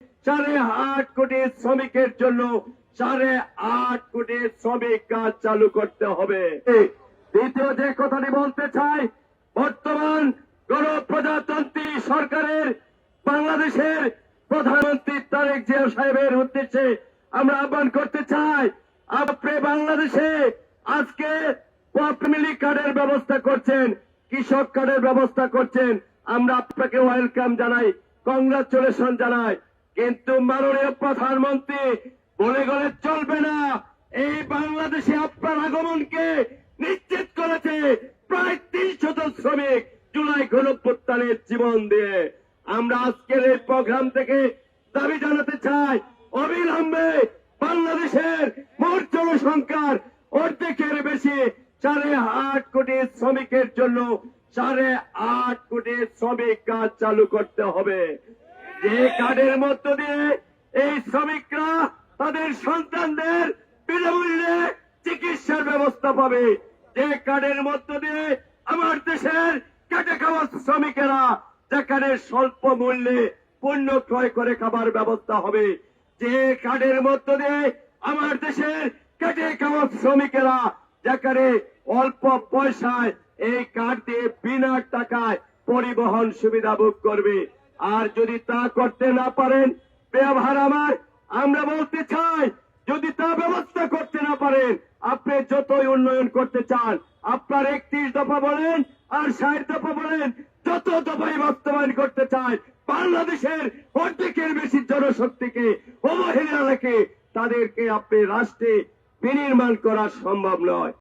8.5 কোটি শ্রমিকের জন্য 8.5 কোটি শ্রমিক কাজ চালু করতে হবে। দ্বিতীয় যে কথাটি বলতে চাই, বর্তমান গণপ্রজাতন্ত্রী সরকারের বাংলাদেশের প্রধানমন্ত্রী তারেক জিয়া সাহেবের উদ্দেশ্যে আমরা আহ্বান করতে চাই, আপনি বাংলাদেশে আজকে ফ্যামিলি কার্ডের ব্যবস্থা করছেন, কৃষক কার্ডের ব্যবস্থা করছেন, আমরা আপনাকে ওয়েলকাম জানাই, কংগ্রাচুলেশন জানাই। কিন্তু মাননীয় প্রধানমন্ত্রী বলে গেলে চলবে না। এই বাংলাদেশে আপনার আগমনকে নিশ্চিত করেছে প্রায় 300 শ্রমিক জুলাই গণঅভ্যুত্থানের জীবন দিয়ে। আমরা আজকের এই প্রোগ্রাম থেকে দাবি জানাতে চাই, অবিলম্বে বাংলাদেশের মোট জনসংখ্যার অর্ধেকের বেশি 8.5 কোটি শ্রমিকের জন্য 8.5 কোটি শ্রমিক কাজ চালু করতে হবে। যে কার্ডের মধ্য দিয়ে এই শ্রমিকরা তাদের সন্তানদের বিনামূল্যে চিকিৎসার ব্যবস্থা পাবে, যে কার্ডের মধ্য দিয়ে আমার দেশের খেটে খাওয়া শ্রমিকেরা যেখানে স্বল্প মূল্যে পণ্য ক্রয় করে খাবার ব্যবস্থা হবে, যে কার্ডের মধ্য দিয়ে আমার দেশের খেটে খাওয়া শ্রমিকেরা যেখানে অল্প পয়সায় এই কার্ড দিয়ে বিনা টাকায় পরিবহন সুবিধা ভোগ করবে। আর যদি তা করতে না পারেন, ব্যবহার আমার আমরা বলতে চাই, যদি তা ব্যবস্থা করতে না পারেন, আপনি যতই উন্নয়ন করতে চান, আপনার 31 দফা বলেন আর 60 দফা বলেন, যত দফাই বাস্তবায়ন করতে চায়, বাংলাদেশের অর্ধেকের বেশি জনশক্তিকে অবহেলা রেখে তাদেরকে আপনি রাষ্ট্রে বিনির্মাণ করা সম্ভব নয়।